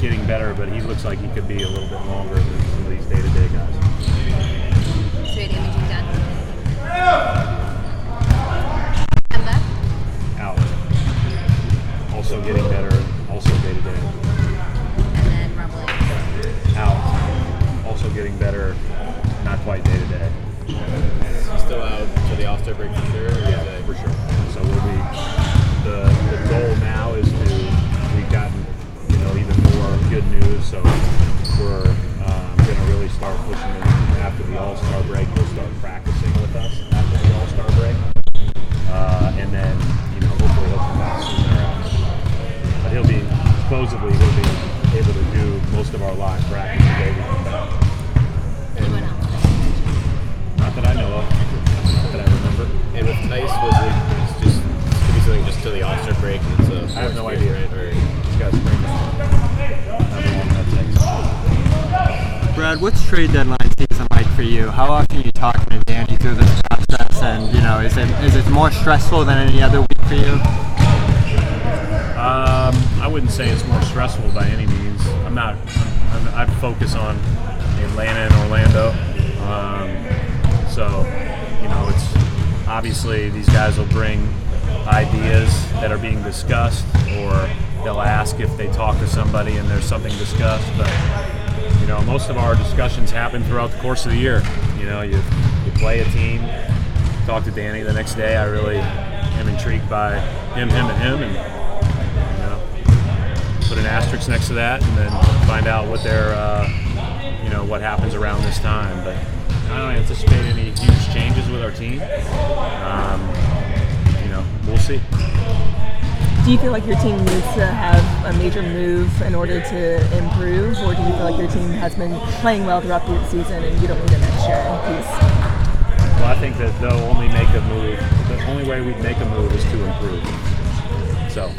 getting better, but he looks like he could be a little bit longer than some of these day-to-day guys. So we had imaging done. Out. Also getting better, also day-to-day. And then rumbling. Out. Also getting better, not quite day-to-day. Is he still out to the All-Star break for sure? Yeah, for sure. So we'll be the goal now is we've gotten even more good news. So we're going to really start pushing it after the All-Star break. He'll start practicing with us after the All-Star break, and then hopefully he'll come back sooner. But supposedly he'll be able to do most of our live practice the day we come back. Anyone else? Not that I know of. Not that I remember. And with Tice, was it just could be something just to the All-Star break? I have no idea. Right? Or he's got spring. Brad, what's trade deadline season like for you? How often are you talking to Danny through this process? And is it more stressful than any other week for you? I wouldn't say it's more stressful by any means. I focus on Atlanta and Orlando. So it's obviously these guys will bring ideas that are being discussed, or they'll ask if they talk to somebody and there's something discussed. But most of our discussions happen throughout the course of the year. You play a team, talk to Danny the next day. I really am intrigued by him, and put an asterisk next to that, and then find out what their what happens around this time. But I don't anticipate any huge changes with our team. We'll see. Do you feel like your team needs to have a major move in order to improve, or do you feel like your team has been playing well throughout the season and you don't need an extra piece? Well, I think that they'll only make a move. The only way we'd make a move is to improve. So,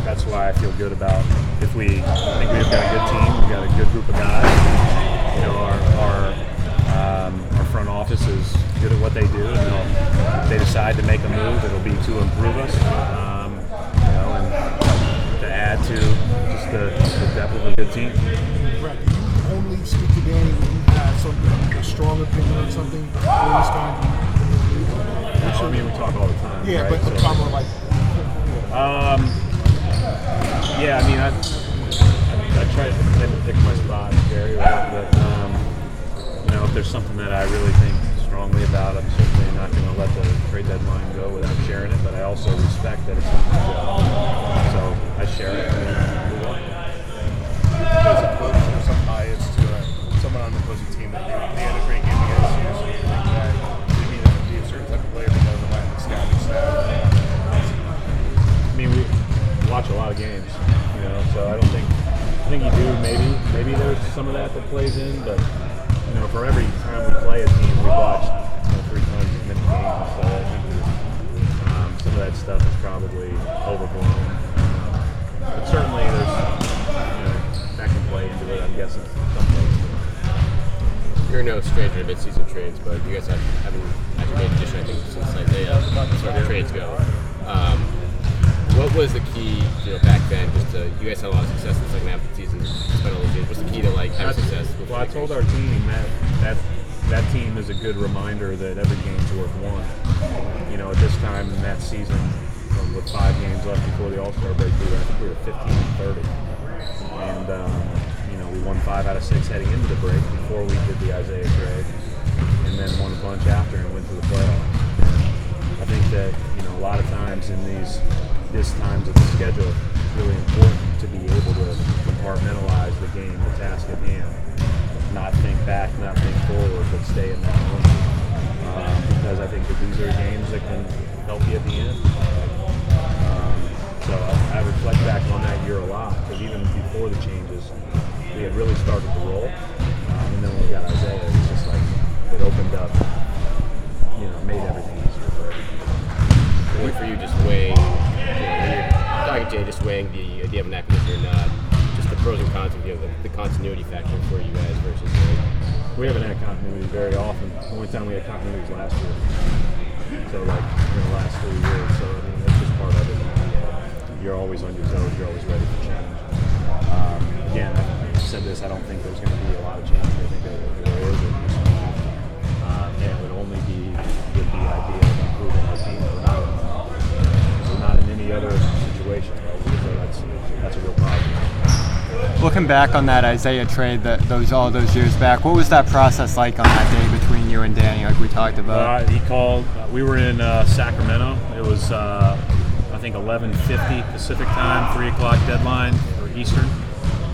that's why I feel good about I think we've got a good team. We've got a good group of guys. Our front office is good at what they do, and if they decide to make a move, it'll be to improve us. And to add to just the depth of a good team. Brett, do you only speak to Danny when you have a strong opinion on something? We talk all the time. Yeah, right? but the problem like. I try to pick my spot, Gary, right? But if there's something that I really think strongly about, I'm certainly not going to let the trade deadline go without sharing it. But I also respect that it's not my job, so I share it and move on. As a coach, there's some bias to someone on the opposing team that they had a great game against you, so you think that maybe that would be a certain type of player because of the scouting staff. We watch a lot of games, so I think you do. Maybe there's some of that plays in, but for every time we play a team, we watch 3 times as many games. So I think some of that stuff is probably overblown. But certainly there's that can play into it. I'm guessing some places. You're no stranger to mid-season trades, but you guys haven't actually made an addition, I think, since Isaiah as far as trades go. What was the key, back then? You guys had a lot of success in the second half of the season. What's the key to having success? Well, I told our team that team is a good reminder that every game's worth one. At this time in that season, with 5 games left before the All-Star break, I think we were 15-30, and we won 5 out of 6 heading into the break before we did the Isaiah trade, and then won a bunch after and went to the playoffs. I think that a lot of times in this times of the schedule, it's really important to be able to compartmentalize the game, the task at hand. Not think back, not think forward, but stay in that moment. Because I think that these are games that can help you at the end. So I reflect back on that year a lot, because even before the changes, we had really started to roll. And then when we got Isaiah, it was just like, it opened up, made everything easier for everybody. For you, just weighing, when you're talking to Jay, just weighing the idea of an acquisition or not, just the pros and cons of the continuity factor for you guys versus we haven't had continuity very often. The only time we had continuity was last year. So in the last 3 years. So that's just part of it. You're always on your toes. You're always ready for change. practice, I don't think there's going to be a lot of change. I think there is, and it would only be with the idea of improving our team. We're not in any other situation, right? So that's a real problem. Looking back on that Isaiah trade, all those years back, what was that process like on that day between you and Danny, like we talked about? He called. We were in Sacramento. It was I think 11:50 Pacific time, 3 o'clock deadline for Eastern.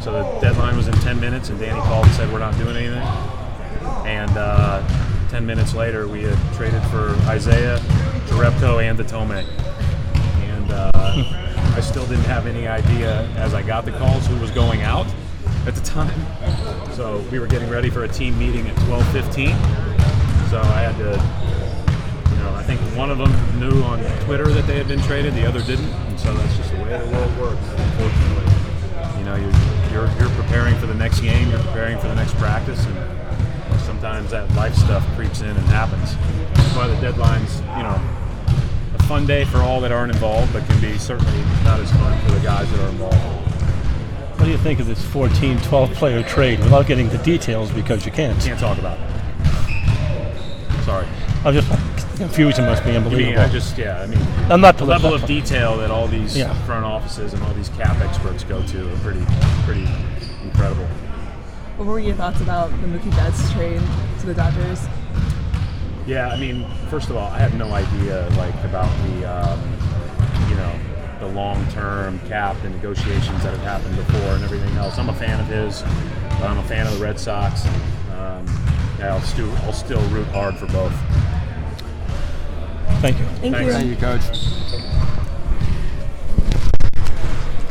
So the deadline was in 10 minutes, and Danny called and said we're not doing anything. And 10 minutes later, we had traded for Isaiah, Jerebko, and Datome. And I still didn't have any idea as I got the calls who was going out at the time. So we were getting ready for a team meeting at 12:15. So I had to, I think one of them knew on Twitter that they had been traded, the other didn't. And so that's just the way the world works, unfortunately. You're preparing for the next game, you're preparing for the next practice, and sometimes that life stuff creeps in and happens. That's why the deadline's, a fun day for all that aren't involved, but can be certainly not as fun for the guys that are involved. What do you think of this 14, 12-player trade without getting the details because you can't? Can't talk about it. Sorry. I'm just confusion must be unbelievable. I'm not the level of detail that all these front offices and all these cap experts go to are pretty incredible. What were your thoughts about the Mookie Betts trade to the Dodgers? Yeah, first of all, I had no idea about the long-term cap and negotiations that have happened before and everything else. I'm a fan of his. I'm a fan of the Red Sox. I'll still root hard for both. Thank you. Thank you. Thank you, Coach.